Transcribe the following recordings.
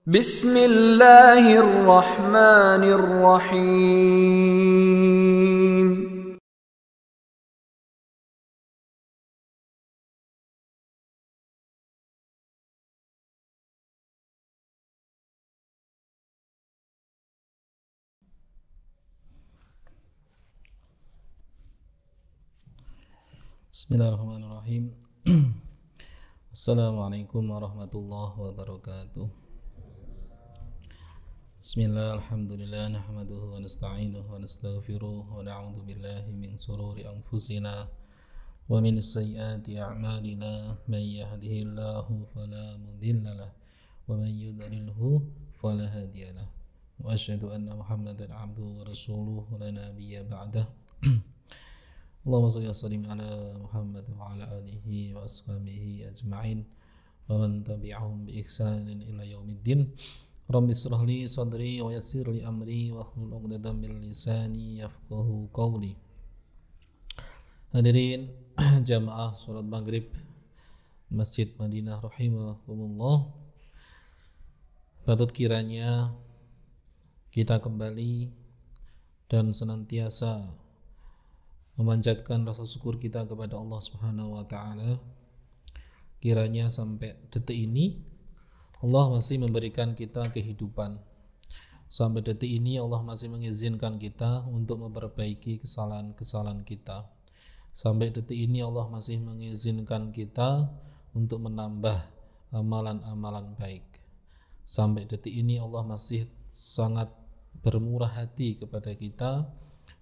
Bismillahirrahmanirrahim. Bismillahirrahmanirrahim. Assalamualaikum warahmatullahi wabarakatuh. Bismillah, alhamdulillah, nahmaduhu wa nasta'inuhu wa nastaghfiruh wa na'udzu billahi min sururi anfusina wa min sayyiati a'malina. Man yahdihillahu fala mudilla lahu wa man yudlilhu fala hadiya lahu. Wa asyhadu anna Muhammadan 'abduhu wa rasuluhu la nabiyya ba'dahu. Allahumma shalli wa sallim ala Muhammad wa ala alihi wa ashabihi ajma'in wa man tabi'ahum bi ihsanin ila yaumiddin. Rabbi shrah li sadri wa yassir li amri wa hlul 'uqdatam min lisani yafqahu qawli. Hadirin jamaah salat maghrib Masjid Madinah rahimakumullah, patut kiranya kita kembali dan senantiasa memanjatkan rasa syukur kita kepada Allah Subhanahu wa taala. Kiranya sampai detik ini Allah masih memberikan kita kehidupan. Sampai detik ini Allah masih mengizinkan kita untuk memperbaiki kesalahan-kesalahan kita. Sampai detik ini Allah masih mengizinkan kita untuk menambah amalan-amalan baik. Sampai detik ini Allah masih sangat bermurah hati kepada kita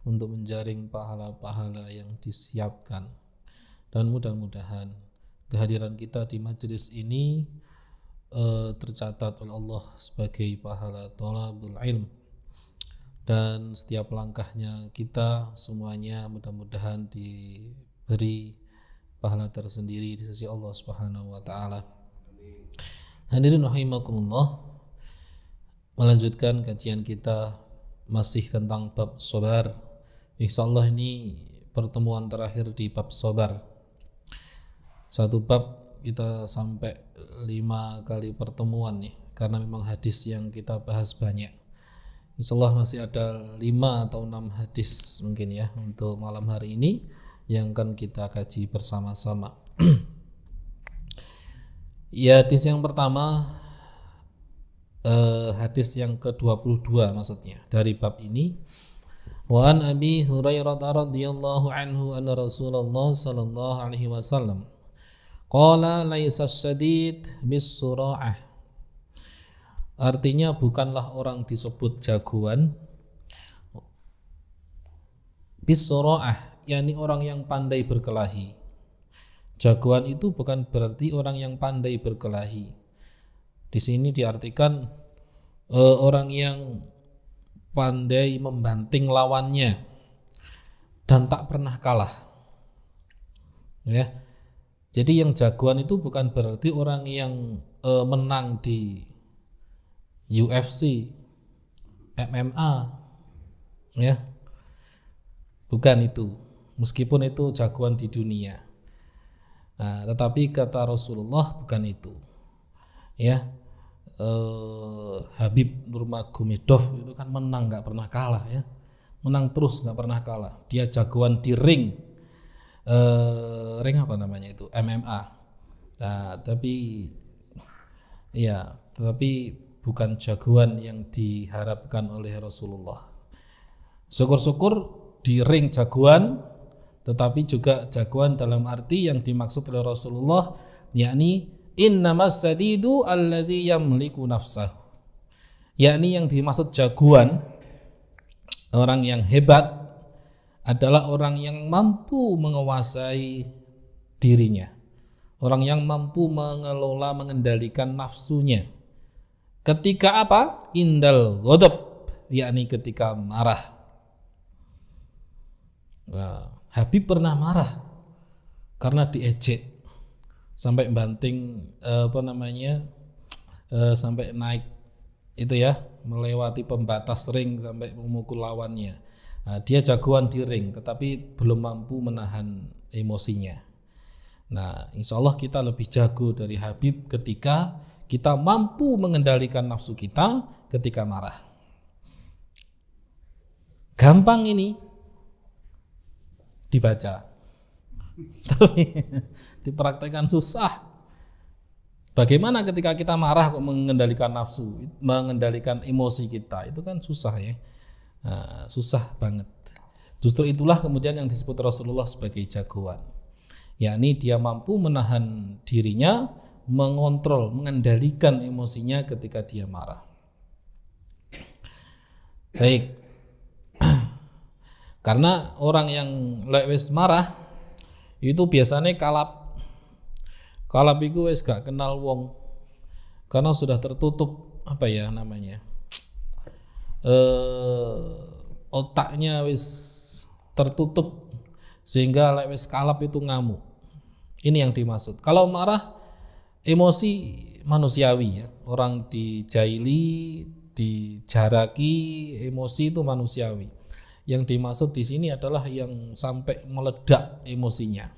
untuk menjaring pahala-pahala yang disiapkan. Dan mudah-mudahan kehadiran kita di majelis ini tercatat oleh Allah sebagai pahala thalabul ilm, dan setiap langkahnya kita semuanya mudah-mudahan diberi pahala tersendiri di sisi Allah Subhanahu wa taala. Hadirin rahimakumullah, melanjutkan kajian kita masih tentang bab sabar. Insyaallah ini pertemuan terakhir di bab sabar. Satu bab kita sampai 5 kali pertemuan nih, karena memang hadis yang kita bahas banyak. Insyaallah masih ada 5 atau 6 hadis mungkin ya untuk malam hari ini yang akan kita kaji bersama-sama. Ya, hadis yang pertama, hadis yang ke-22 maksudnya dari bab ini. Wa an Abi Hurairah radhiyallahu anhu anna Rasulullah sallallahu alaihi wasallam qala laisa syadid bis-sura'ah. Artinya bukanlah orang disebut jagoan bis-sura'ah, yakni orang yang pandai berkelahi. Jagoan itu bukan berarti orang yang pandai berkelahi. Di sini diartikan orang yang pandai membanting lawannya dan tak pernah kalah. Ya. Jadi yang jagoan itu bukan berarti orang yang menang di UFC, MMA, ya. Bukan itu. Meskipun itu jagoan di dunia. Nah, tetapi kata Rasulullah bukan itu. Ya. Habib Nurmagomedov itu kan menang nggak pernah kalah ya, menang terus nggak pernah kalah. Dia jagoan di ring apa namanya itu, MMA. Nah, tetapi bukan jagoan yang diharapkan oleh Rasulullah. Syukur-syukur di ring jagoan, tetapi juga jagoan dalam arti yang dimaksud oleh Rasulullah, yakni innamas sadidu alladzi yamliku nafsahu. Yakni yang dimaksud jagoan, orang yang hebat, adalah orang yang mampu menguasai dirinya. Orang yang mampu mengelola, mengendalikan nafsunya. Ketika apa? Indal ghadab, yakni ketika marah. Nah, Habib pernah marah karena diejek. Sampai banting sampai naik itu ya, melewati pembatas ring sampai memukul lawannya. Nah, dia jagoan di ring tetapi belum mampu menahan emosinya. Nah, insya Allah kita lebih jago dari Habib ketika kita mampu mengendalikan nafsu kita ketika marah. Gampang ini dibaca, tapi dipraktekkan susah. Bagaimana ketika kita marah kok mengendalikan nafsu, mengendalikan emosi kita, itu kan susah ya. Nah, susah banget. Justru itulah kemudian yang disebut Rasulullah sebagai jagoan, yakni dia mampu menahan dirinya, mengontrol, mengendalikan emosinya ketika dia marah. Baik. Karena orang yang lewes marah itu biasanya kalap. Kalap itu wes gak kenal wong. Karena sudah tertutup otaknya wes tertutup sehingga lewes kalap itu ngamuk. Ini yang dimaksud. Kalau marah emosi manusiawi ya. Orang dijaili, dijaraki, emosi itu manusiawi. Yang dimaksud di sini adalah yang sampai meledak emosinya,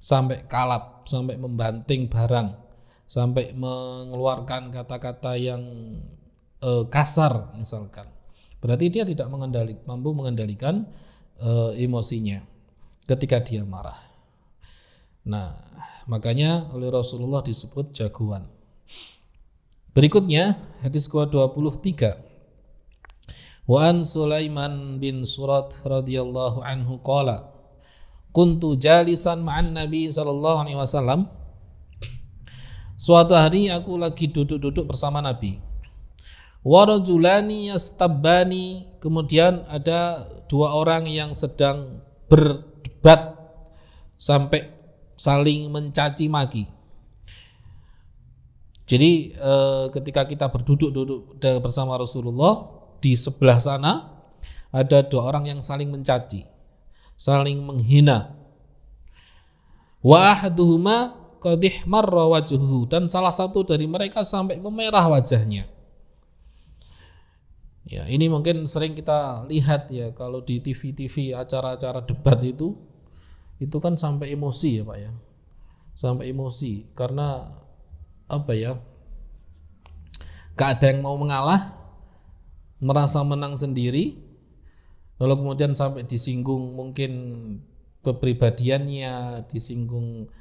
sampai kalap, sampai membanting barang, sampai mengeluarkan kata-kata yang kasar misalkan. Berarti dia tidak mampu mengendalikan emosinya ketika dia marah. Nah, makanya oleh Rasulullah disebut jagoan. Berikutnya hadis ke-23. Wa an Sulaiman bin Surat radhiyallahu anhu qala kuntu jalisan ma'an Nabi sallallahu alaihi wasallam. Suatu hari aku lagi duduk-duduk bersama Nabi. Wa rajulani yastabbani, kemudian ada dua orang yang sedang berdebat sampai saling mencaci maki. Jadi ketika kita berduduk-duduk bersama Rasulullah, di sebelah sana ada dua orang yang saling mencaci, saling menghina. Wa ahaduhuma qad ihmarra wajhuhu, dan salah satu dari mereka sampai memerah wajahnya. Ya, ini mungkin sering kita lihat ya kalau di TV acara-acara debat itu kan sampai emosi ya Pak ya. Sampai emosi karena gak ada yang mau mengalah, merasa menang sendiri, lalu kemudian sampai disinggung mungkin kepribadiannya, disinggung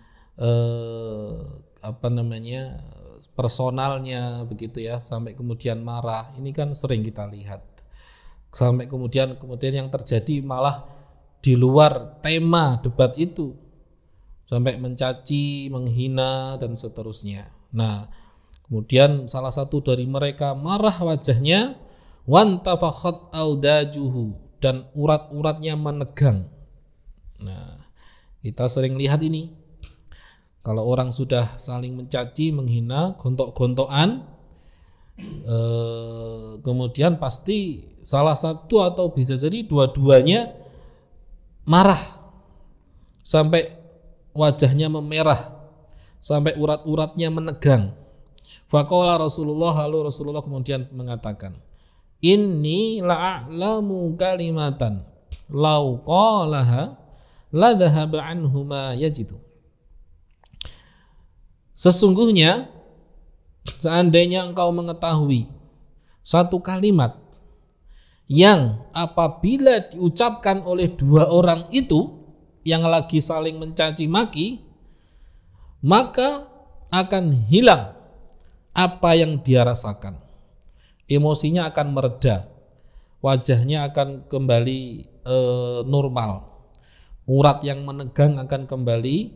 personalnya begitu ya, sampai kemudian marah. Ini kan sering kita lihat. Sampai kemudian yang terjadi malah di luar tema debat itu, sampai mencaci, menghina dan seterusnya. Nah, kemudian salah satu dari mereka marah wajahnya, wantafakhat audajuhu, dan urat-uratnya menegang. Nah, kita sering lihat ini. Kalau orang sudah saling mencaci, menghina, gontok-gontokan, kemudian pasti salah satu atau bisa jadi dua-duanya marah sampai wajahnya memerah, sampai urat-uratnya menegang. Faqala Rasulullah, lalu Rasulullah kemudian mengatakan, inni la'alamu kalimatan law qalaha la dhahaba anhu ma yajidu. Sesungguhnya seandainya engkau mengetahui satu kalimat yang apabila diucapkan oleh dua orang itu yang lagi saling mencaci maki, maka akan hilang apa yang dia rasakan. Emosinya akan mereda, wajahnya akan kembali normal, urat yang menegang akan kembali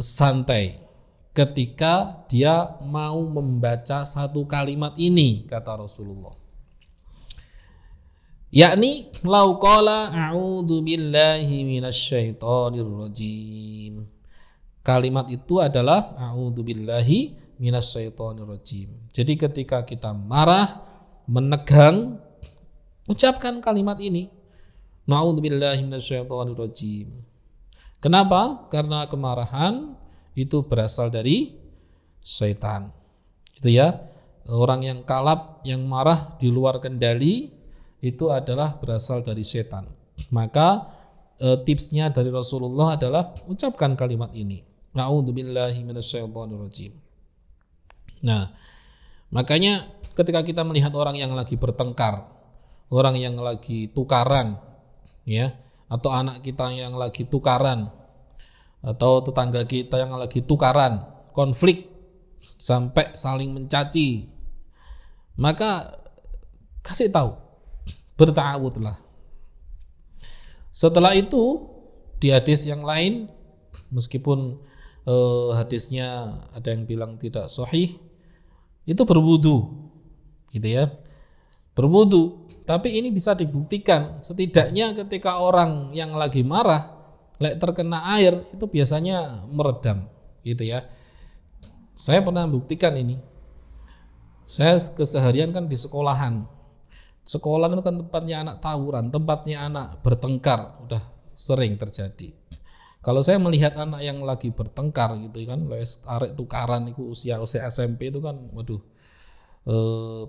santai ketika dia mau membaca satu kalimat ini, kata Rasulullah. Yakni lau qala a'udzu billahi minasyaitonir rajim. Kalimat itu adalah a'udzu billahi minasyaitonir rajim. Jadi ketika kita marah, menegang, ucapkan kalimat ini, a'udzubillahi minasyaitonir rajim. Kenapa? Karena kemarahan itu berasal dari syaitan. Gitu ya. Orang yang kalap, yang marah di luar kendali itu adalah berasal dari syaitan. Maka tipsnya dari Rasulullah adalah ucapkan kalimat ini. A'udzubillahi minasyaitonir rajim. Nah, Makanya ketika kita melihat orang yang lagi bertengkar, orang yang lagi tukaran, ya, atau anak kita yang lagi tukaran, atau tetangga kita yang lagi tukaran, konflik sampai saling mencaci, maka kasih tahu, berta'awudlah. Setelah itu di hadis yang lain, meskipun hadisnya ada yang bilang tidak sahih, itu berwudu, gitu ya, berwudu. Tapi ini bisa dibuktikan, setidaknya ketika orang yang lagi marah, terkena air, itu biasanya meredam, gitu ya. Saya pernah buktikan ini. Saya keseharian kan di sekolahan. Sekolah itu kan tempatnya anak tawuran, tempatnya anak bertengkar, udah sering terjadi. Kalau saya melihat anak yang lagi bertengkar gitu kan, arek tukaran itu usia SMP itu kan, waduh,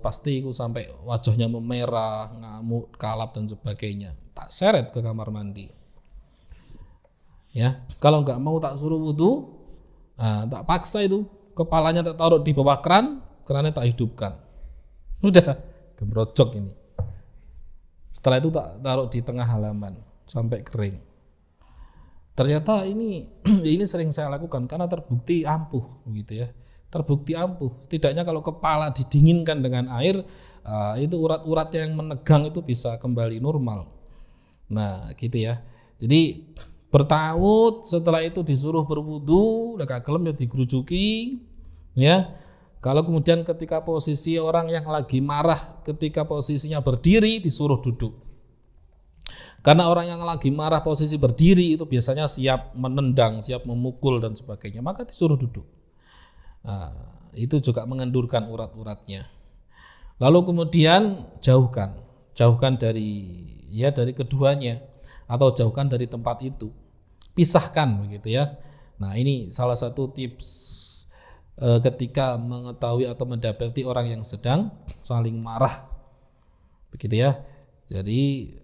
pasti itu sampai wajahnya memerah, ngamuk, kalap dan sebagainya. Tak seret ke kamar mandi. Ya, kalau nggak mau tak suruh wudu, tak paksa itu, kepalanya tak taruh di bawah kerannya tak hidupkan. Udah gembrojok ini. Setelah itu tak taruh di tengah halaman sampai kering. Ternyata ini sering saya lakukan karena terbukti ampuh, gitu ya. Terbukti ampuh. Setidaknya kalau kepala didinginkan dengan air, itu urat-urat yang menegang itu bisa kembali normal. Nah, gitu ya. Jadi bertawud, setelah itu disuruh berwudu, udah gelem ya digerujuki, ya. Kalau kemudian ketika posisi orang yang lagi marah, ketika posisinya berdiri, disuruh duduk. Karena orang yang lagi marah posisi berdiri itu biasanya siap menendang, siap memukul dan sebagainya, maka disuruh duduk. Nah, itu juga mengendurkan urat-uratnya. Lalu kemudian jauhkan dari keduanya, atau jauhkan dari tempat itu, pisahkan, begitu ya. Nah, ini salah satu tips ketika mengetahui atau mendapati orang yang sedang saling marah, begitu ya. Jadi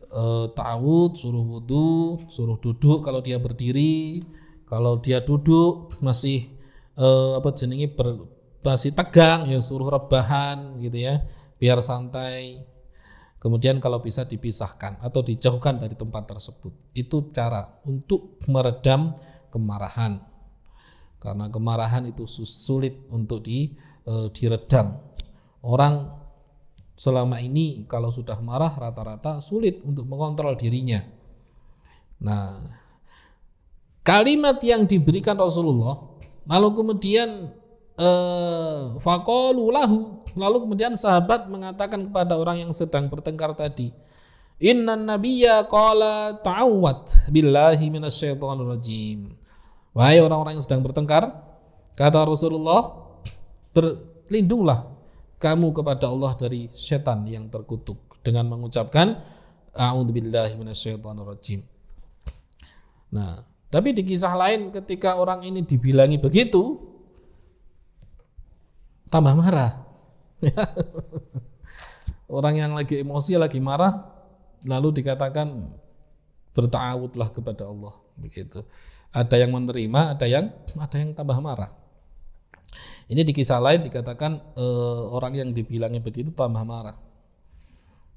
ta'awud, suruh wudu, suruh duduk kalau dia berdiri. Kalau dia duduk masih masih tegang, ya suruh rebahan, gitu ya, biar santai. Kemudian kalau bisa dipisahkan atau dijauhkan dari tempat tersebut. Itu cara untuk meredam kemarahan. Karena kemarahan itu sulit untuk diredam. Orang selama ini kalau sudah marah rata-rata sulit untuk mengontrol dirinya. Nah, kalimat yang diberikan Rasulullah, lalu kemudian faqalu lahu, lalu kemudian sahabat mengatakan kepada orang yang sedang bertengkar tadi, innan nabiyya qala ta'awwad billahi minasyaitonir rajim. Wahai orang-orang yang sedang bertengkar, kata Rasulullah, berlindunglah kamu kepada Allah dari setan yang terkutuk dengan mengucapkan a'udzubillahi minasyaitonir rajim. Nah, tapi di kisah lain ketika orang ini dibilangi begitu, tambah marah. Orang yang lagi emosi, lagi marah, lalu dikatakan berta'awudlah kepada Allah, begitu. Ada yang menerima, ada yang tambah marah. Ini di kisah lain dikatakan orang yang dibilangi begitu tambah marah.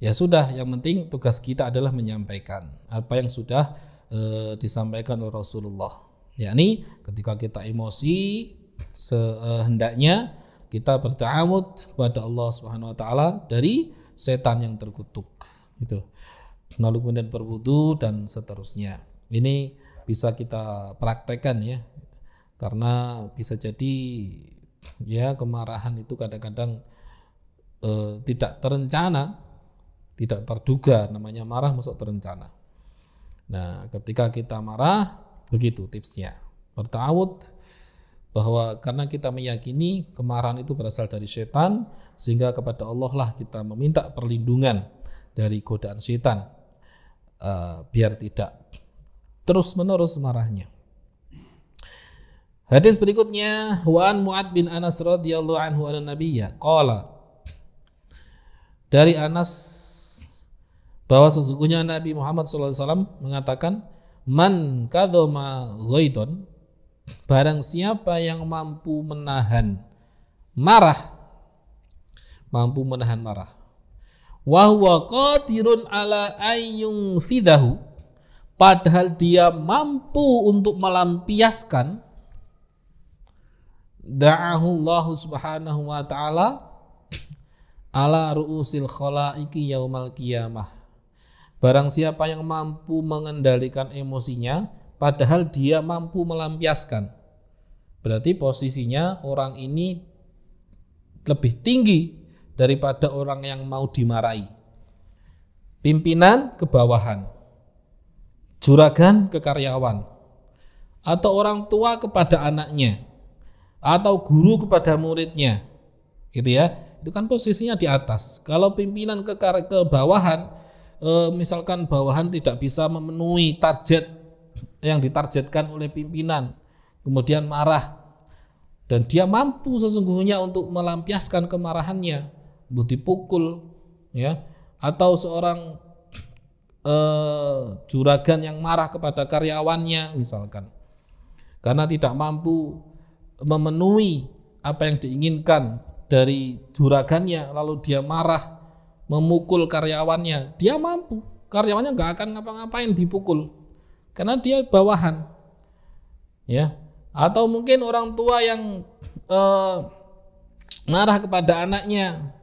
Ya sudah, yang penting tugas kita adalah menyampaikan apa yang sudah disampaikan oleh Rasulullah. Yakni ketika kita emosi, sehendaknya kita berta'awud kepada Allah Subhanahu wa taala dari setan yang terkutuk. Gitu. Lalu kemudian berwudu dan seterusnya. Ini bisa kita praktekkan ya. Karena bisa jadi ya kemarahan itu kadang-kadang tidak terencana, tidak terduga. Namanya marah masuk terencana. Nah, ketika kita marah, begitu tipsnya. Berta'awud bahwa karena kita meyakini kemarahan itu berasal dari setan, sehingga kepada Allah lah kita meminta perlindungan dari godaan setan, biar tidak terus menerus marahnya. Hadis berikutnya, wa an Mu'ad bin Anas radhiyallahu anhu an nabiyya qala, dari Anas bahwa sesungguhnya Nabi Muhammad SAW mengatakan, man kadhama ghaidon, barang siapa yang mampu menahan marah, mampu menahan marah. Wa huwa qadirun ala ayyun fidahu, padahal dia mampu untuk melampiaskan. Da'ahu Allah subhanahu wa ta'ala ala ru'usil khalaiki yaumal qiyamah. Barang siapa yang mampu mengendalikan emosinya, padahal dia mampu melampiaskan, berarti posisinya orang ini lebih tinggi daripada orang yang mau dimarahi. Pimpinan ke bawahan, juragan ke karyawan, atau orang tua kepada anaknya, atau guru kepada muridnya, gitu ya. Itu kan posisinya di atas. Kalau pimpinan ke bawahan, misalkan bawahan tidak bisa memenuhi target yang ditargetkan oleh pimpinan, kemudian marah, dan dia mampu sesungguhnya untuk melampiaskan kemarahannya, untuk dipukul, ya, atau seorang juragan yang marah kepada karyawannya misalkan, karena tidak mampu memenuhi apa yang diinginkan dari juragannya, lalu dia marah memukul karyawannya, dia mampu, karyawannya nggak akan ngapa-ngapain dipukul karena dia bawahan, ya. Atau mungkin orang tua yang marah kepada anaknya.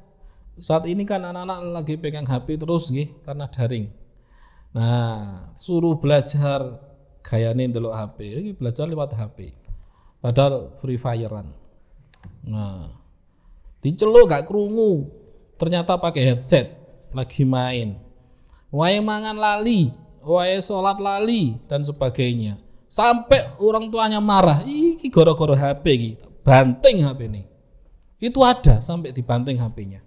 Saat ini kan anak-anak lagi pegang HP terus nih, karena daring. Nah, suruh belajar gayane ndelok HP, ini belajar lewat HP, padahal free fire-an. Nah, diceluk gak krungu, ternyata pakai headset lagi main. Wae mangan lali, wae sholat lali, dan sebagainya. Sampai orang tuanya marah, iki goro-goro HP iki, banting HP ini. Itu ada sampai dibanting HP-nya.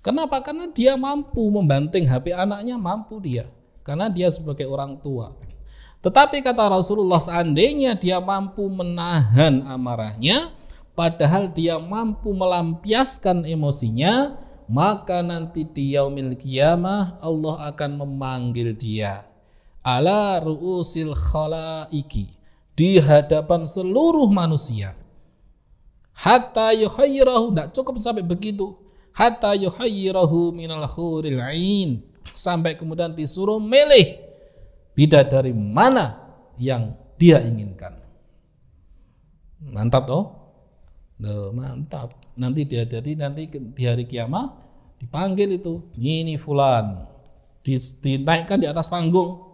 Kenapa? Karena dia mampu membanting HP anaknya, mampu dia. Karena dia sebagai orang tua. Tetapi kata Rasulullah, seandainya dia mampu menahan amarahnya, padahal dia mampu melampiaskan emosinya, maka nanti di yaumil qiyamah Allah akan memanggil dia ala ru'usil khalaiki, di hadapan seluruh manusia. Hatta yuhayyirahu, tidak cukup sampai begitu, hatta yuhayyirahu minal huril ain, sampai kemudian disuruh milih bidadari mana yang dia inginkan. Mantap toh? Mantap. Nanti di hari kiamat dipanggil itu, ini fulan, dinaikkan di atas panggung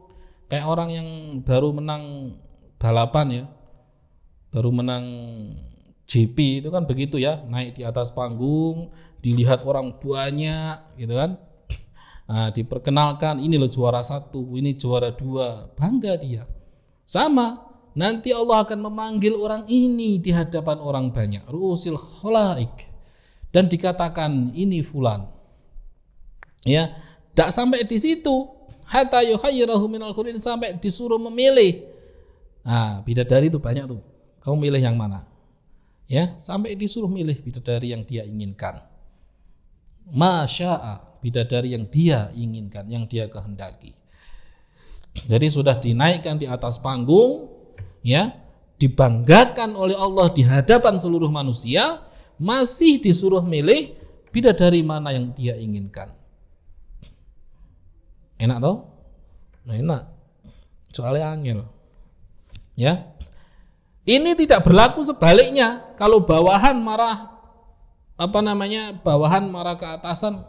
kayak orang yang baru menang balapan ya, baru menang GP itu kan begitu ya, naik di atas panggung, dilihat orang banyak gitu kan. Nah, diperkenalkan, ini loh juara 1, ini juara 2, bangga dia. Sama, nanti Allah akan memanggil orang ini di hadapan orang banyak, ru'usil khalaik, dan dikatakan ini fulan. Ya, tidak sampai di situ, hatta yuhayyirahu minal hurin, sampai disuruh memilih. Nah, bidadari itu banyak tuh, kamu milih yang mana? Ya, sampai disuruh milih bidadari yang dia inginkan. Masya'a, bidadari yang dia inginkan, yang dia kehendaki. Jadi sudah dinaikkan di atas panggung, ya, dibanggakan oleh Allah di hadapan seluruh manusia, masih disuruh milih bidadari mana yang dia inginkan. Enak toh? Nah, enak. Soalnya angel. Ya. Ini tidak berlaku sebaliknya. Kalau bawahan marah, bawahan marah ke atasan,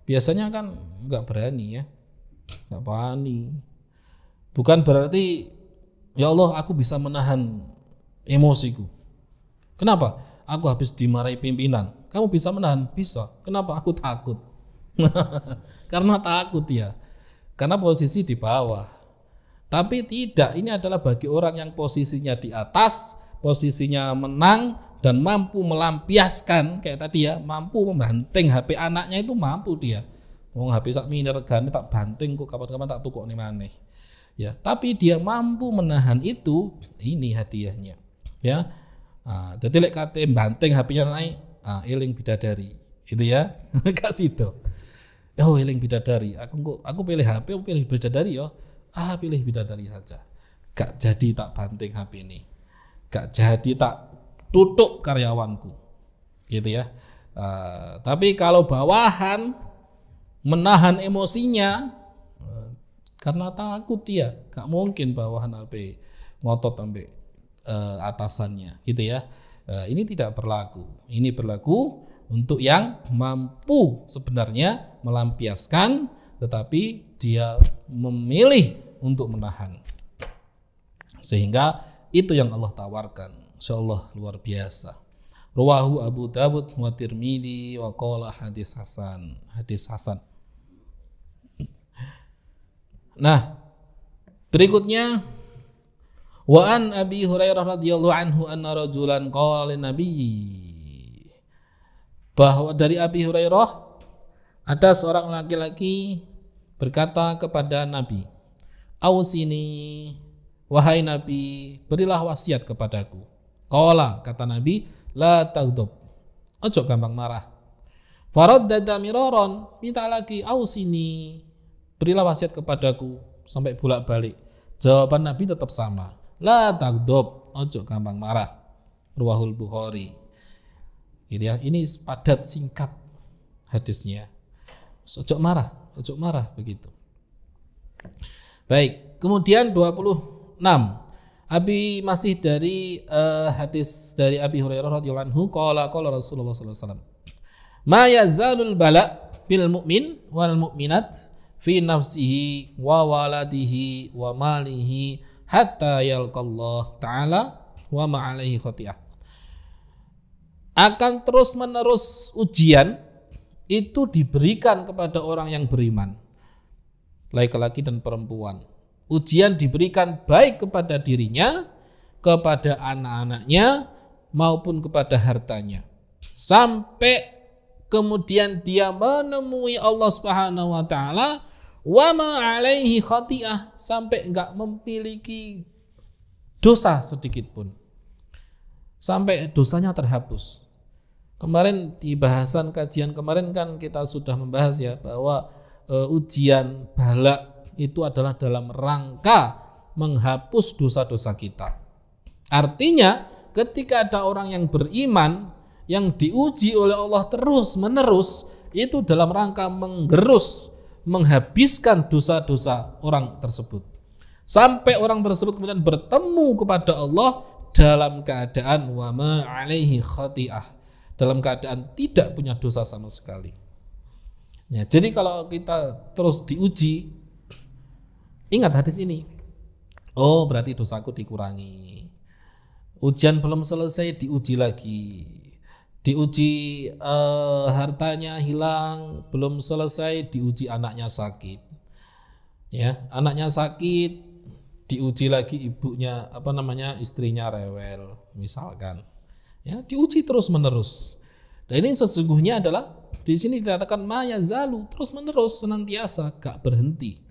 biasanya kan nggak berani ya, nggak berani. Bukan berarti ya Allah aku bisa menahan emosiku. Kenapa? Aku habis dimarahi pimpinan. Kamu bisa menahan? Bisa. Kenapa? Aku takut. Karena takut ya. Karena posisi di bawah. Tapi tidak, ini adalah bagi orang yang posisinya di atas, posisinya menang dan mampu melampiaskan, kayak tadi ya, mampu membanting HP anaknya, itu mampu dia. Wong HP sak mini regane tak banting kok, kapan-kapan tak tukokne maneh. Ya, tapi dia mampu menahan itu, ini hadiahnya. Ya. Nah, dadi lek kate banting HP-nya naik, eling bidadari. Itu ya. Kasih itu. Oh, eling bidadari. Aku pilih HP, aku pilih bidadari ya. Pilih bidadari saja. Gak jadi tak banting HP ini. Gak jadi tak tutup karyawanku. Gitu ya. Tapi kalau bawahan menahan emosinya karena takut dia, gak mungkin bawahan sampai ngotot sampai atasannya, gitu ya. Ini tidak berlaku. Ini berlaku untuk yang mampu sebenarnya melampiaskan, tetapi dia memilih untuk menahan. Sehingga itu yang Allah tawarkan. Insyaallah luar biasa. Rawahu Abu Dawud wa Tirmidzi wa qala hadis hasan. Hadis hasan. Nah, berikutnya wa an Abi Hurairah radhiyallahu anhu anna rajulan qala Nabi, bahwa dari Abi Hurairah ada seorang laki-laki berkata kepada Nabi, "Ausini, wahai Nabi, berilah wasiat kepadaku." Qala, kata Nabi, "La taghdab." Ojo gampang marah. Faraddada miraron, minta lagi, "Ausini, berilah wasiat kepadaku," sampai bolak-balik. Jawaban Nabi tetap sama, "La taghdab." Ojo gampang marah. Ruwahul Bukhari. Gitu ya. Ini padat singkat hadisnya. Ojo marah begitu. Baik, kemudian 26. Masih dari hadis dari Abi Hurairah radhiyallahu anhu, qala Rasulullah sallallahu alaihi wasallam, "Ma yazalul bala bil mu'min wal mu'minat fi nafsihi wa waladihi wa malihi hatta yalqallah ta'ala wa ma alaihi khati'ah." Akan terus menerus ujian itu diberikan kepada orang yang beriman, laki-laki dan perempuan. Ujian diberikan baik kepada dirinya, kepada anak-anaknya, maupun kepada hartanya, sampai kemudian dia menemui Allah Subhanahu wa taala, wa ma alaihi khati'ah, sampai enggak memiliki dosa sedikit pun, sampai dosanya terhapus. Kemarin di bahasan kajian kemarin kan kita sudah membahas ya bahwa ujian bala itu adalah dalam rangka menghapus dosa-dosa kita. Artinya ketika ada orang yang beriman yang diuji oleh Allah terus menerus, itu dalam rangka menggerus, menghabiskan dosa-dosa orang tersebut, sampai orang tersebut kemudian bertemu kepada Allah dalam keadaan wa ma alaihi khati'ah, dalam keadaan tidak punya dosa sama sekali. Ya, jadi kalau kita terus diuji, ingat hadis ini. Oh, berarti dosaku dikurangi. Ujian belum selesai, diuji lagi. Diuji hartanya hilang, belum selesai, diuji anaknya sakit. Ya, anaknya sakit, diuji lagi ibunya, istrinya rewel, misalkan. Ya, diuji terus menerus. Dan ini sesungguhnya adalah di sini dikatakan ma yazalu, terus menerus, senantiasa, gak berhenti.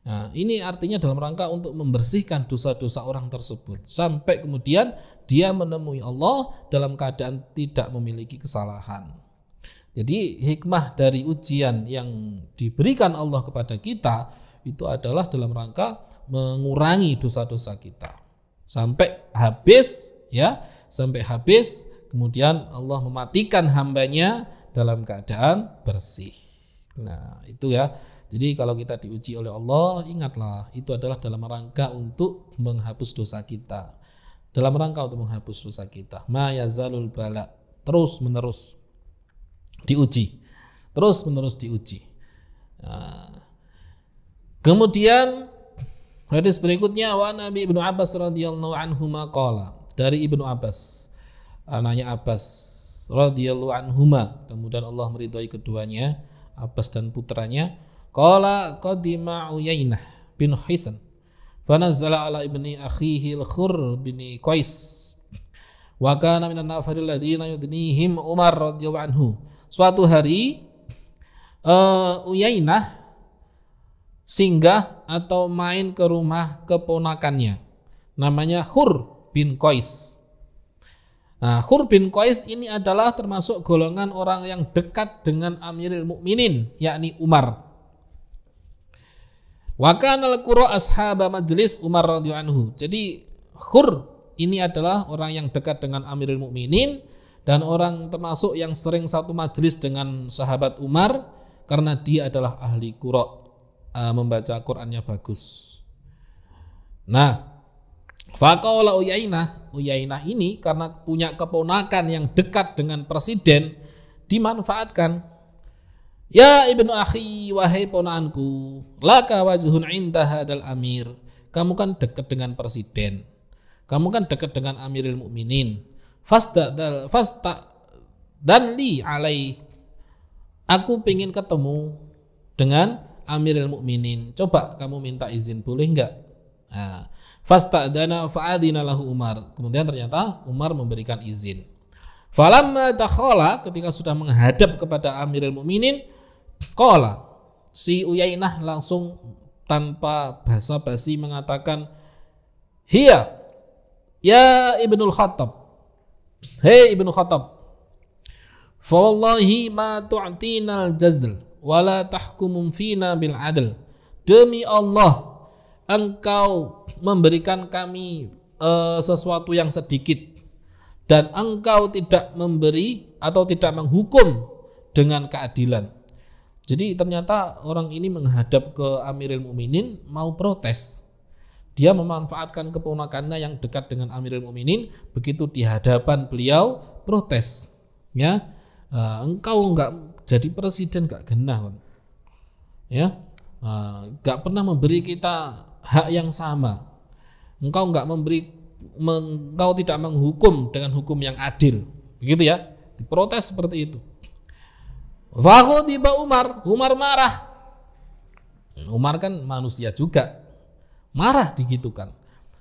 Nah, ini artinya dalam rangka untuk membersihkan dosa-dosa orang tersebut sampai kemudian dia menemui Allah dalam keadaan tidak memiliki kesalahan. Jadi hikmah dari ujian yang diberikan Allah kepada kita itu adalah dalam rangka mengurangi dosa-dosa kita sampai habis, ya, sampai habis. Kemudian Allah mematikan hambanya dalam keadaan bersih. Nah, itu ya. Jadi kalau kita diuji oleh Allah, ingatlah itu adalah dalam rangka untuk menghapus dosa kita. Dalam rangka untuk menghapus dosa kita. Ma yazalul bala, terus menerus diuji. Terus menerus diuji. Nah, kemudian hadis berikutnya wa Nabi Ibnu Abbas radhiyallahu anhuma qala, dari Ibnu Abbas, anaknya Abbas radhiyallahu anhuma, kemudian Allah meridhai keduanya, Abbas dan putranya. Qala qadima Uyainah bin Hisan fa nazala ala ibni akhihi al-Khur bin Qais wa kana minan nafaril ladina yudnihim Umar radhiyallahu anhu. Suatu hari Uyainah singgah atau main ke rumah keponakannya namanya Khur bin Qais. Nah, Khur bin Qais ini adalah termasuk golongan orang yang dekat dengan Amirul Mukminin, yakni Umar. Wa kana al-qura ashaba majlis Umar radhiyallahu anhu. Jadi Khur ini adalah orang yang dekat dengan Amirul Mukminin dan orang termasuk yang sering satu majelis dengan sahabat Umar karena dia adalah ahli qira, membaca Qur'annya bagus. Nah, faqala Uyainah ini karena punya keponakan yang dekat dengan presiden, dimanfaatkan. Ya ibnu akhi, wahai ponakanku, laka wajhun inda hadal amir. Kamu kan dekat dengan presiden, kamu kan dekat dengan Amirul Mukminin. Fasta dan li alai. Aku pengen ketemu dengan Amirul Mukminin. Coba kamu minta izin, boleh enggak? Nah, fasta'dana fa'adina lahu Umar. Kemudian ternyata Umar memberikan izin. Falamma dakhala, ketika sudah menghadap kepada Amirul Mukminin, qala, si Uyainah langsung tanpa basa-basi mengatakan, hiya ya Ibnul Khattab, hei Ibnu Khattab, fa wallahi ma tu'tinal jazl wala tahkumun fina bil adl. Demi Allah, engkau memberikan kami sesuatu yang sedikit dan engkau tidak memberi atau tidak menghukum dengan keadilan. Jadi ternyata orang ini menghadap ke Amirul Mukminin mau protes. Dia memanfaatkan keponakannya yang dekat dengan Amirul Mukminin, begitu di hadapan beliau protes. Ya, engkau enggak jadi presiden enggak genah. Ya, enggak pernah memberi kita hak yang sama. Engkau tidak menghukum dengan hukum yang adil. Begitu ya, diprotes seperti itu. Faghadiba Umar marah. Umar kan manusia juga, marah digitukan.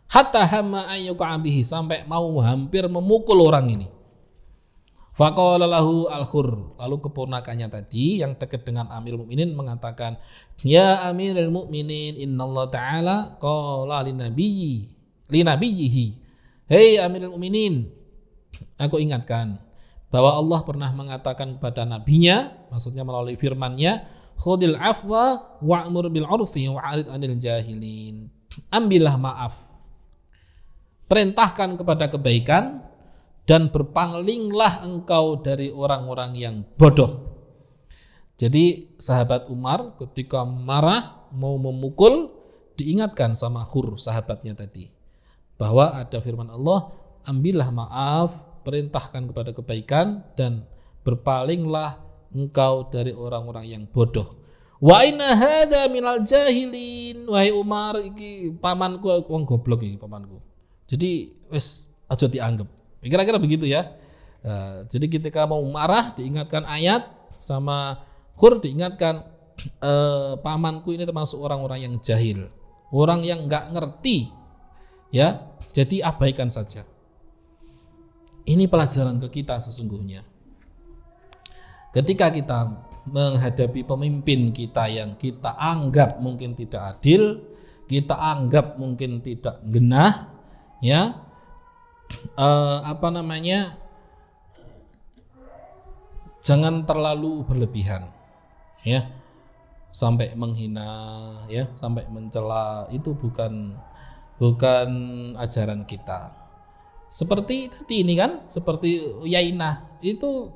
Hatta hamma ayyuqa bihi, sampai mau hampir memukul orang ini. Faqala lahu al-Khurr, lalu keponakannya tadi yang dekat dengan Amirul Mukminin mengatakan, ya Amirul Mukminin, innallaha ta'ala qala linabiyyihi. Hei Amirul Mukminin, aku ingatkan bahwa Allah pernah mengatakan kepada nabinya, maksudnya melalui firman-Nya, khudil afwa wa'mur bil 'urfi wa'rid 'anil jahilin. Ambillah maaf, perintahkan kepada kebaikan, dan berpalinglah engkau dari orang-orang yang bodoh. Jadi sahabat Umar ketika marah mau memukul, diingatkan sama Khur sahabatnya tadi bahwa ada firman Allah, ambillah maaf, perintahkan kepada kebaikan, dan berpalinglah engkau dari orang-orang yang bodoh. Wa inna hadza minal jahilin. Wahai Umar, iki pamanku, wong goblok iki pamanku. Jadi wis aja dianggap. Kira-kira begitu ya. Jadi ketika mau marah diingatkan ayat, sama Khur diingatkan pamanku ini termasuk orang-orang yang jahil, orang yang enggak ngerti. Ya, jadi abaikan saja. Ini pelajaran ke kita sesungguhnya. Ketika kita menghadapi pemimpin kita yang kita anggap mungkin tidak adil, kita anggap mungkin tidak genah, ya, jangan terlalu berlebihan, ya, sampai menghina, ya, sampai mencela, itu bukan ajaran kita. Seperti tadi ini kan, seperti Uyainah itu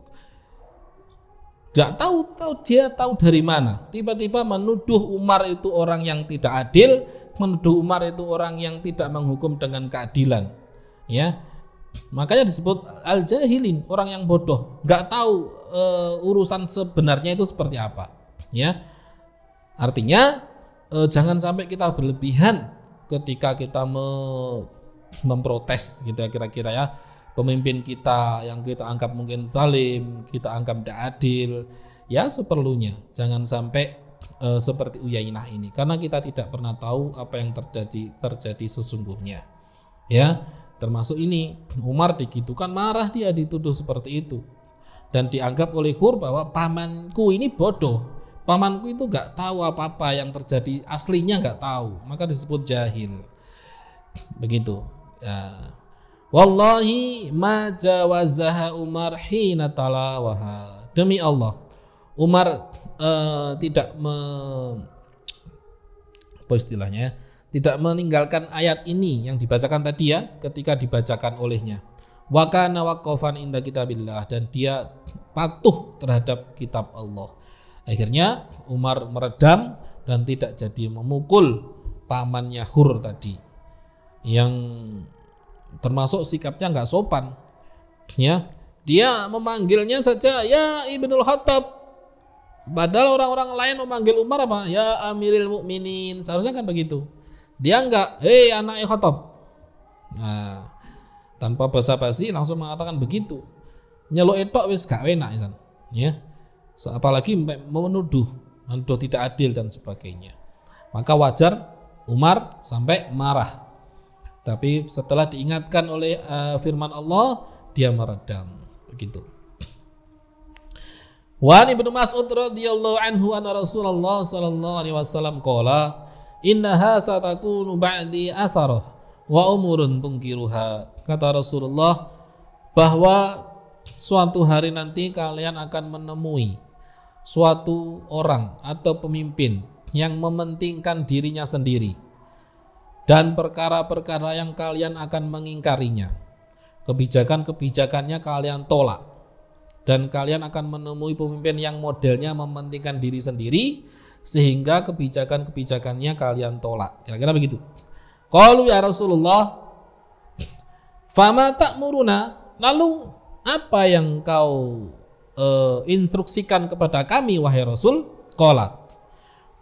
tidak tahu dia tahu dari mana, tiba-tiba menuduh Umar itu orang yang tidak adil, menuduh Umar itu orang yang tidak menghukum dengan keadilan, ya. Makanya disebut al-jahilin, orang yang bodoh, nggak tahu urusan sebenarnya itu seperti apa, ya. Artinya jangan sampai kita berlebihan ketika kita memprotes gitu ya, kira-kira ya, pemimpin kita yang kita anggap mungkin zalim, kita anggap tidak adil, ya seperlunya. Jangan sampai seperti Uyainah ini, karena kita tidak pernah tahu apa yang terjadi sesungguhnya, ya. Termasuk ini, Umar digitukan, marah, dia dituduh seperti itu, dan dianggap oleh Khur bahwa pamanku ini bodoh, pamanku itu nggak tahu apa-apa yang terjadi, aslinya nggak tahu, maka disebut jahil. Begitu ya. Wallahi ma jawazaha Umar hina talawaha. Demi Allah, Umar tidak tidak meninggalkan ayat ini yang dibacakan tadi ya, ketika dibacakan olehnya. wa kana waqafan inda kitabillah, dan dia patuh terhadap kitab Allah. Akhirnya Umar meredam dan tidak jadi memukul pamannya Hur tadi, yang termasuk sikapnya nggak sopan, ya. Dia memanggilnya saja ya Ibnul Khattab, padahal orang-orang lain memanggil Umar apa? Ya Amiril Mukminin, seharusnya kan begitu. Dia enggak, hei anak Khattab. Nah, tanpa basa-basi langsung mengatakan begitu. Nyeluk etok wis gak enak ya. Apalagi menuduh tidak adil dan sebagainya. Maka wajar Umar sampai marah. Tapi setelah diingatkan oleh firman Allah, dia meredam. Begitu. Wa Ibnu Mas'ud radhiyallahu anhu anna Rasulullah sallallahu alaihi wasallam qala innaha satakunu ba'di atharah wa umurun tunkiruha. Kata Rasulullah bahwa suatu hari nanti kalian akan menemui suatu orang atau pemimpin yang mementingkan dirinya sendiri dan perkara-perkara yang kalian akan mengingkarinya. Kebijakan-kebijakannya kalian tolak, dan kalian akan menemui pemimpin yang modelnya mementingkan diri sendiri sehingga kebijakan-kebijakannya kalian tolak. Kira-kira begitu. Qalu ya Rasulullah, fama ta'muruna, lalu apa yang kau instruksikan kepada kami wahai Rasul? Qala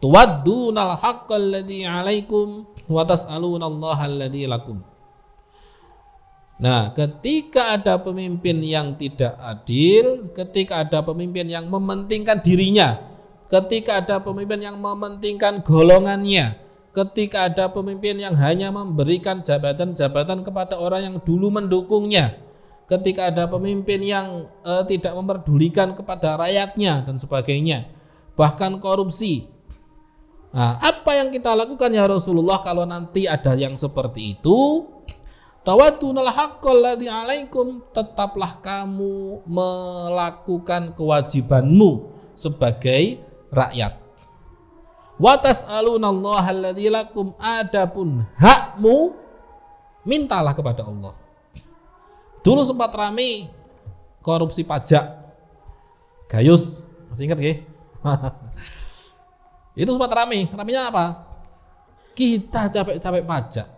tuwaddunal haqqal ladzi 'alaikum wa tas'alunallaha alladzi lakum. Nah, ketika ada pemimpin yang tidak adil, ketika ada pemimpin yang mementingkan dirinya, ketika ada pemimpin yang mementingkan golongannya, ketika ada pemimpin yang hanya memberikan jabatan-jabatan kepada orang yang dulu mendukungnya, ketika ada pemimpin yang tidak memperdulikan kepada rakyatnya dan sebagainya, bahkan korupsi. Nah, apa yang kita lakukan ya Rasulullah kalau nanti ada yang seperti itu? Tawaddunal haqqal ladzi 'alaikum, tetaplah kamu melakukan kewajibanmu sebagai rakyat. Wa tas'alunallaha alladzi lakum, adapun hakmu mintalah kepada Allah. Dulu sempat ramai korupsi pajak. Gayus, masih ingat nggih? Itu sempat ramai. Ramainya apa? Kita capek-capek pajak.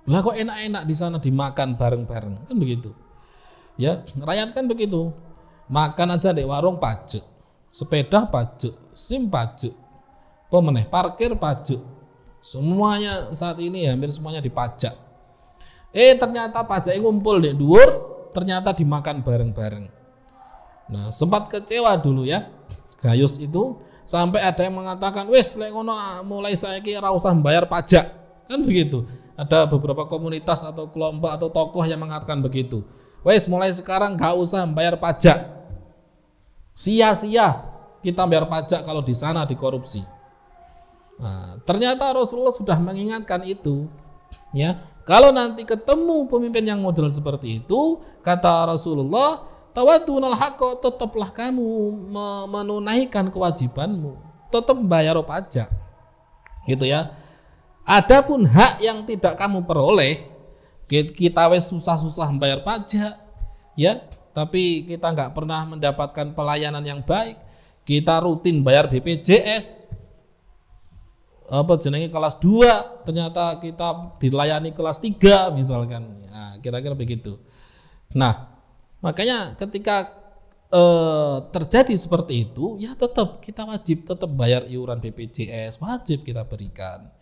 Lah kok enak-enak di sana dimakan bareng-bareng, kan begitu. Ya, rakyat kan begitu. Makan aja di warung pajak, sepeda pajak, SIM pajak, pemeneh parkir pajak. Semuanya saat ini hampir semuanya dipajak. Ternyata pajaknya ngumpul di dhuwur, ternyata dimakan bareng-bareng. Nah, sempat kecewa dulu ya, Gayus itu, sampai ada yang mengatakan, wis lek ngono mulai saiki ora usah bayar pajak. Kan begitu. Ada beberapa komunitas atau kelompok atau tokoh yang mengatakan begitu. Wes mulai sekarang gak usah bayar pajak. Sia-sia kita bayar pajak kalau di sana dikorupsi. Nah, ternyata Rasulullah sudah mengingatkan itu. Ya, kalau nanti ketemu pemimpin yang model seperti itu, kata Rasulullah, tawaddunal haqqa, tetaplah kamu menunaikan kewajibanmu, tetap bayar pajak. Gitu ya. Adapun hak yang tidak kamu peroleh, kita wes susah-susah membayar pajak, ya, tapi kita nggak pernah mendapatkan pelayanan yang baik. Kita rutin bayar BPJS, jenenge kelas 2, ternyata kita dilayani kelas 3 misalkan. Nah, kira-kira begitu. Nah, makanya ketika terjadi seperti itu, ya tetap kita wajib tetap bayar iuran BPJS, wajib kita berikan.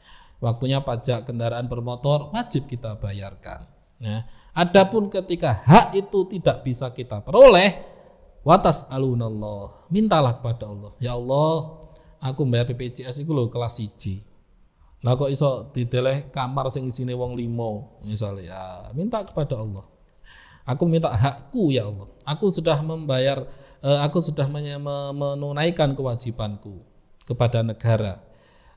Waktunya pajak kendaraan bermotor wajib kita bayarkan. Nah, adapun ketika hak itu tidak bisa kita peroleh, watas alunallah, mintalah kepada Allah. Ya Allah, aku bayar BPJS itu loh kelas 1. Lah kok iso dideleh kamar sing isine wong 5 misalnya, ya minta kepada Allah. Aku minta hakku ya Allah. Aku sudah membayar, aku sudah menunaikan kewajibanku kepada negara.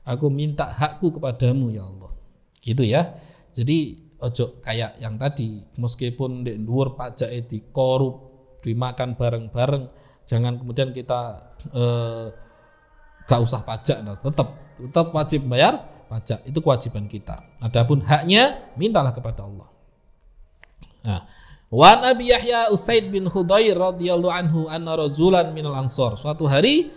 Aku minta hakku kepadamu ya Allah. Gitu ya. Jadi ojo kayak yang tadi, meskipun di dhuwur pajake dikorup, dimakan bareng-bareng, jangan kemudian kita gak usah pajak, nah, tetap wajib bayar pajak, itu kewajiban kita. Adapun haknya mintalah kepada Allah. Nah, Wa Abi Yahya Usaid bin Hudayr radhiyallahu anhu anna rajulan minal ansor. Suatu hari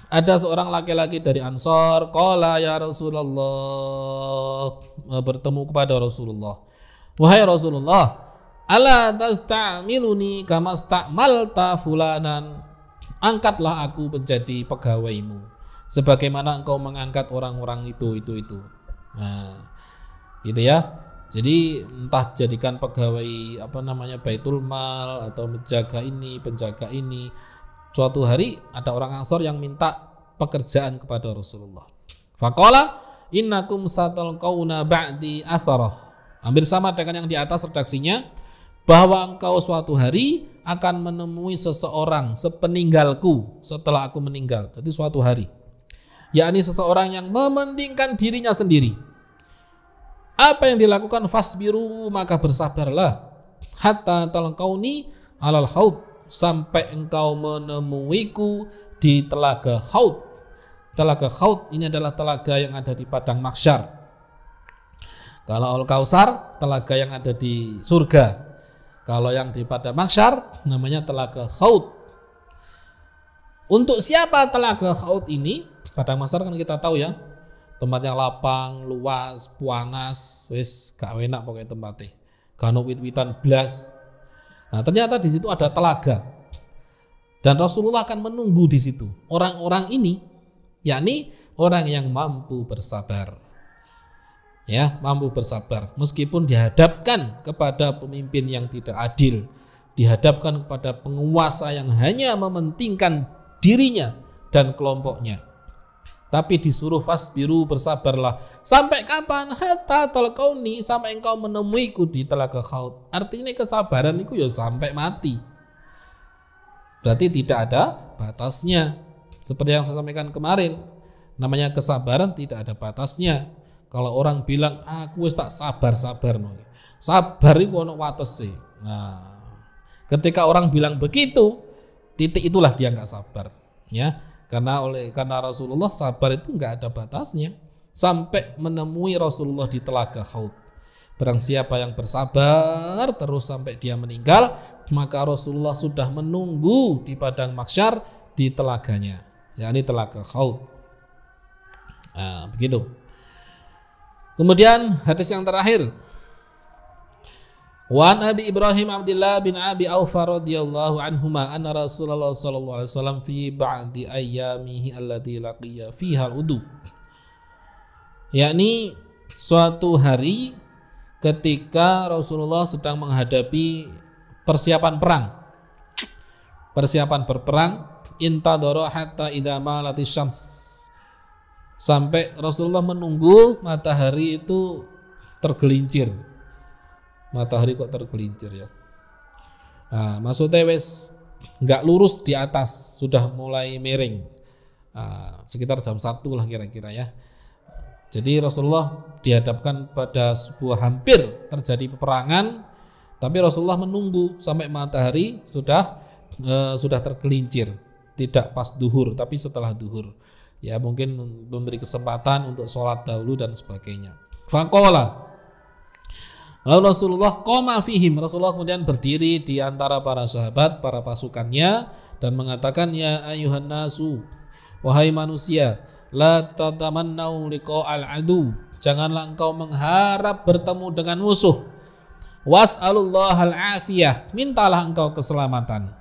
ada seorang laki-laki dari Ansor, qala ya Rasulullah, bertemu kepada Rasulullah. Wahai Rasulullah, ala tasta'miluni kama sta'malta fulanan. Angkatlah aku menjadi pegawaimu sebagaimana engkau mengangkat orang-orang itu. Nah, gitu ya. Jadi entah jadikan pegawai Baitul Mal atau menjaga ini, penjaga ini. Suatu hari ada orang Ansor yang minta pekerjaan kepada Rasulullah. Faqala innakum satalqauna ba'di atharah. Hampir sama dengan yang di atas redaksinya, bahwa engkau suatu hari akan menemui seseorang sepeninggalku, setelah aku meninggal. Jadi suatu hari, yakni seseorang yang mementingkan dirinya sendiri. Apa yang dilakukan? Fasbiru, maka bersabarlah, hatta talqauni alal haud, sampai engkau menemuiku di telaga haud. Telaga haud ini adalah telaga yang ada di padang mahsyar. Kalau Al-Kautsar, telaga yang ada di surga. Kalau yang di padang mahsyar namanya telaga haud. Untuk siapa telaga haud ini? Padang mahsyar kan kita tahu ya, tempat yang lapang, luas, panas, wis gak enak pokoknya tempatnya. Kano wit-witan blas. Nah, ternyata di situ ada telaga. Dan Rasulullah akan menunggu di situ orang-orang ini, yakni orang yang mampu bersabar. Ya, mampu bersabar meskipun dihadapkan kepada pemimpin yang tidak adil, dihadapkan kepada penguasa yang hanya mementingkan dirinya dan kelompoknya. Tapi disuruh fasbiru, bersabarlah. Sampai kapan? Hatta talqauni, sampai engkau menemuiku di telaga haud. Artinya kesabaran itu ya sampai mati. Berarti tidak ada batasnya. Seperti yang saya sampaikan kemarin, namanya kesabaran tidak ada batasnya. Kalau orang bilang aku wis tak sabar no. Sabar itu ono watese. Nah, ketika orang bilang begitu, titik itulah dia nggak sabar, ya. Karena Rasulullah sabar itu nggak ada batasnya sampai menemui Rasulullah di telaga haud. Barang siapa yang bersabar terus sampai dia meninggal, maka Rasulullah sudah menunggu di padang mahsyar di telaganya, yakni telaga haud. Nah, begitu. Kemudian hadis yang terakhir, wa an Abi Ibrahim Abdullah bin Abi Aufa radhiyallahu anhuma anna Rasulullah sallallahu alaihi wasallam fi ba'di ayyamihi allati laqiya fiha al-udu. Yakni suatu hari ketika Rasulullah sedang menghadapi persiapan perang. Persiapan berperang, intadara hatta idza malatis syams. Sampai Rasulullah menunggu matahari itu tergelincir. Matahari kok tergelincir ya. Nah, maksudnya wes nggak lurus di atas, sudah mulai miring. Sekitar jam 1 lah kira-kira ya. Jadi Rasulullah dihadapkan pada sebuah hampir terjadi peperangan, tapi Rasulullah menunggu sampai matahari sudah tergelincir, tidak pas duhur tapi setelah duhur. Ya mungkin memberi kesempatan untuk sholat dahulu dan sebagainya. Faqala, lalu Rasulullah qoma fihim, Rasulullah kemudian berdiri di antara para sahabat, para pasukannya, dan mengatakan, ya ayuhan nasu, wahai manusia, la tatamannau liqa'al adu, janganlah engkau mengharap bertemu dengan musuh. Was'alullahal afiyah, mintalah engkau keselamatan.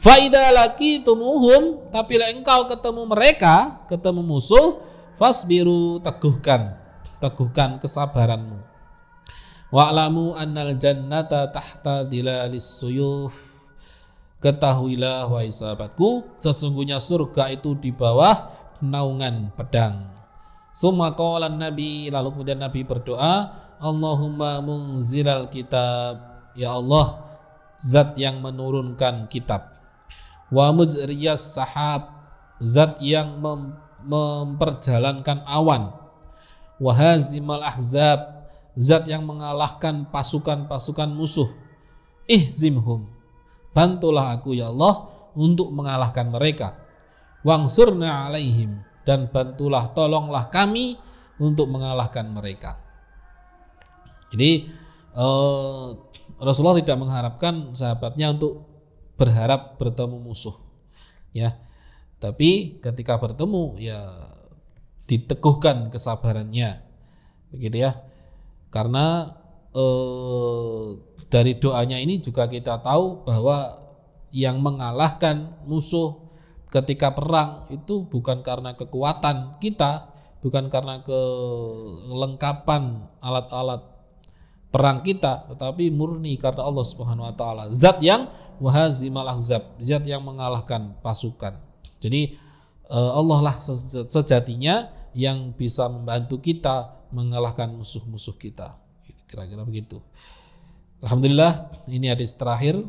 Fa idza laqitumuhum, tapi bila engkau ketemu mereka, ketemu musuh, fasbiru, teguhkan kesabaranmu. Wa'lamu annal jannata tahta dilalis suyuf, ketahuilah wahai sahabatku, sesungguhnya surga itu di bawah naungan pedang. Summa qala Nabi, lalu kemudian Nabi berdoa, Allahumma munzilal kitab, ya Allah zat yang menurunkan kitab, wa muzriyas sahab, zat yang memperjalankan awan, wa hazimal ahzab, zat yang mengalahkan pasukan-pasukan musuh, ihzimhum, bantulah aku ya Allah untuk mengalahkan mereka, wangsurna alaihim, dan bantulah, tolonglah kami untuk mengalahkan mereka. Jadi Rasulullah tidak mengharapkan sahabatnya untuk berharap bertemu musuh, ya. Tapi ketika bertemu, ya diteguhkan kesabarannya, begitu ya. Karena dari doanya ini juga kita tahu bahwa yang mengalahkan musuh ketika perang itu bukan karena kekuatan kita, bukan karena kelengkapan alat-alat perang kita, tetapi murni karena Allah Subhanahu wa taala. Zat yang wahazimal ahzab, zat yang mengalahkan pasukan. Jadi Allah lah sejatinya yang bisa membantu kita mengalahkan musuh-musuh kita. Kira-kira begitu. Alhamdulillah, ini hadis terakhir.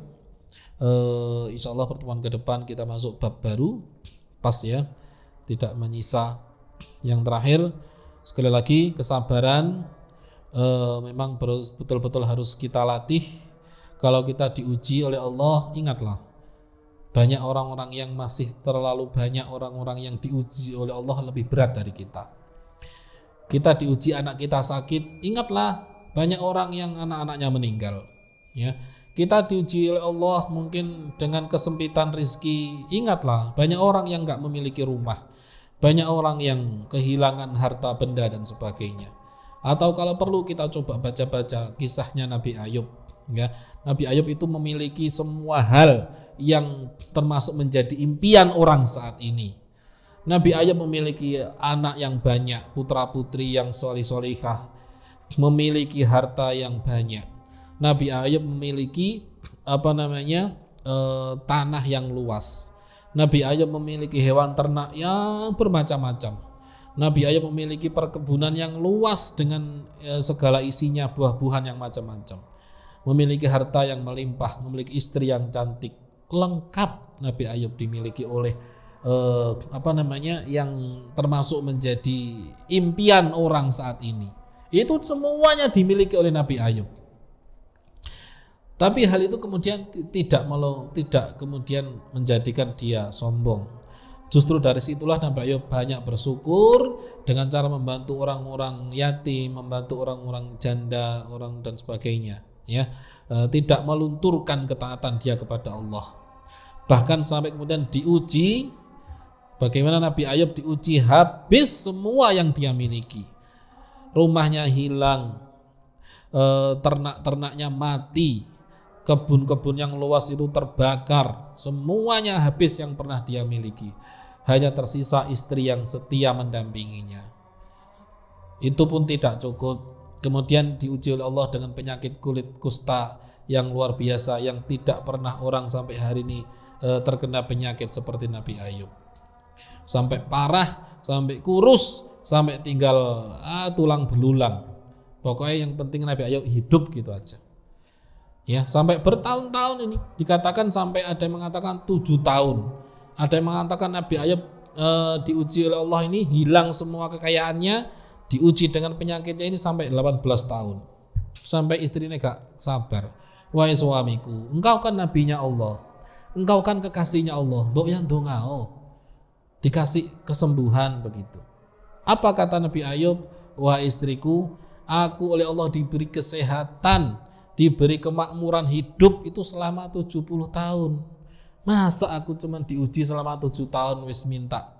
Insya Allah pertemuan ke depan kita masuk bab baru, pas ya, tidak menyisa. Yang terakhir, sekali lagi kesabaran memang betul-betul harus kita latih. Kalau kita diuji oleh Allah, ingatlah banyak orang-orang yang masih terlalu banyak orang-orang yang diuji oleh Allah lebih berat dari kita. Kita diuji anak kita sakit, ingatlah banyak orang yang anak-anaknya meninggal, ya. Kita diuji oleh Allah mungkin dengan kesempitan rezeki, ingatlah banyak orang yang enggak memiliki rumah, banyak orang yang kehilangan harta benda dan sebagainya. Atau kalau perlu kita coba baca-baca kisahnya Nabi Ayub, ya. Nabi Ayub itu memiliki semua hal yang termasuk menjadi impian orang saat ini. Nabi Ayub memiliki anak yang banyak, putra-putri yang solih-solihah, memiliki harta yang banyak. Nabi Ayub memiliki tanah yang luas. Nabi Ayub memiliki hewan ternak yang bermacam-macam. Nabi Ayub memiliki perkebunan yang luas dengan segala isinya, buah-buahan yang macam-macam. Memiliki harta yang melimpah, memiliki istri yang cantik. Lengkap Nabi Ayub dimiliki oleh yang termasuk menjadi impian orang saat ini. Itu semuanya dimiliki oleh Nabi Ayub. Tapi hal itu kemudian tidak kemudian menjadikan dia sombong. Justru dari situlah Nabi Ayub banyak bersyukur dengan cara membantu orang-orang yatim, membantu orang-orang janda, orang dan sebagainya. Ya, tidak melunturkan ketaatan dia kepada Allah. Bahkan sampai kemudian diuji, bagaimana Nabi Ayub diuji habis semua yang dia miliki. Rumahnya hilang, ternak-ternaknya mati, kebun-kebun yang luas itu terbakar, semuanya habis yang pernah dia miliki. Hanya tersisa istri yang setia mendampinginya. Itu pun tidak cukup. Kemudian diuji oleh Allah dengan penyakit kulit kusta yang luar biasa, yang tidak pernah orang sampai hari ini terkena penyakit seperti Nabi Ayub. Sampai parah, sampai kurus, sampai tinggal tulang belulang. Pokoknya yang penting Nabi Ayub hidup gitu aja. Ya, sampai bertahun-tahun ini, dikatakan sampai ada yang mengatakan 7 tahun. Ada yang mengatakan Nabi Ayub diuji oleh Allah ini hilang semua kekayaannya, diuji dengan penyakitnya ini sampai 18 tahun. Sampai istrinya gak sabar. Wahai suamiku, engkau kan nabinya Allah, engkau kan kekasihnya Allah, mbok yang dongao dikasih kesembuhan begitu. Apa kata Nabi Ayub? Wahai istriku, aku oleh Allah diberi kesehatan, diberi kemakmuran hidup itu selama 70 tahun. Masa aku cuma diuji selama 7 tahun wis minta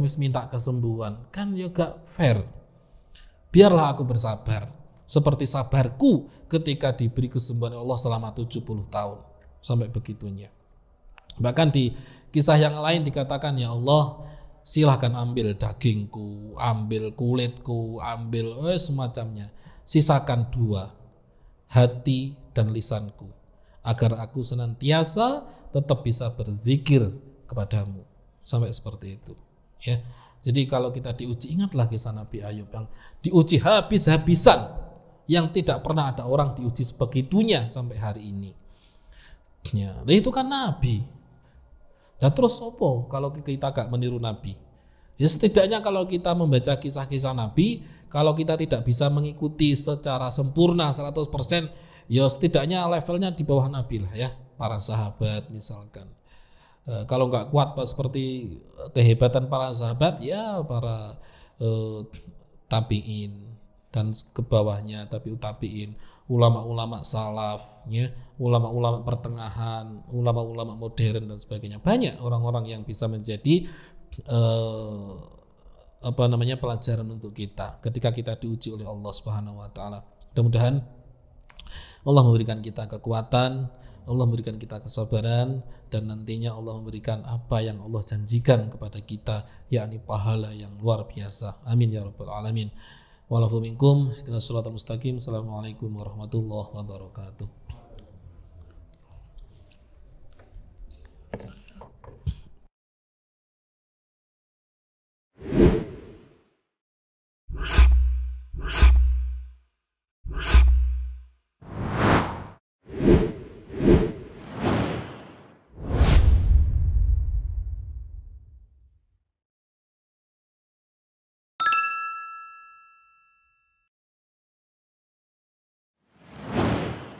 wis minta kesembuhan? Kan juga fair. Biarlah aku bersabar seperti sabarku ketika diberi kesembuhan Allah selama 70 tahun. Sampai begitunya. Bahkan di kisah yang lain dikatakan, ya Allah, silahkan ambil dagingku, ambil kulitku, ambil semacamnya. Sisakan 2, hati dan lisanku, agar aku senantiasa tetap bisa berzikir kepadamu. Sampai seperti itu. Ya. Jadi kalau kita diuji, ingatlah kisah Nabi Ayub yang diuji habis-habisan, yang tidak pernah ada orang diuji sebegitunya sampai hari ini. Ya, itu kan Nabi. Nah terus apa kalau kita gak meniru Nabi? Ya setidaknya kalau kita membaca kisah-kisah Nabi, kalau kita tidak bisa mengikuti secara sempurna 100%, ya setidaknya levelnya di bawah Nabi lah ya, para sahabat misalkan. Kalau nggak kuat seperti kehebatan para sahabat, ya para tabi'in dan ke bawahnya, tabi'in, ulama-ulama salaf, ya, ulama-ulama pertengahan, ulama-ulama modern dan sebagainya. Banyak orang-orang yang bisa menjadi pelajaran untuk kita ketika kita diuji oleh Allah Subhanahu wa taala. Mudah-mudahan Allah memberikan kita kekuatan, Allah memberikan kita kesabaran, dan nantinya Allah memberikan apa yang Allah janjikan kepada kita, yakni pahala yang luar biasa. Amin ya rabbal alamin. Walafu minkum, ihdinas siratal mustaqim. Assalamualaikum warahmatullahi wabarakatuh.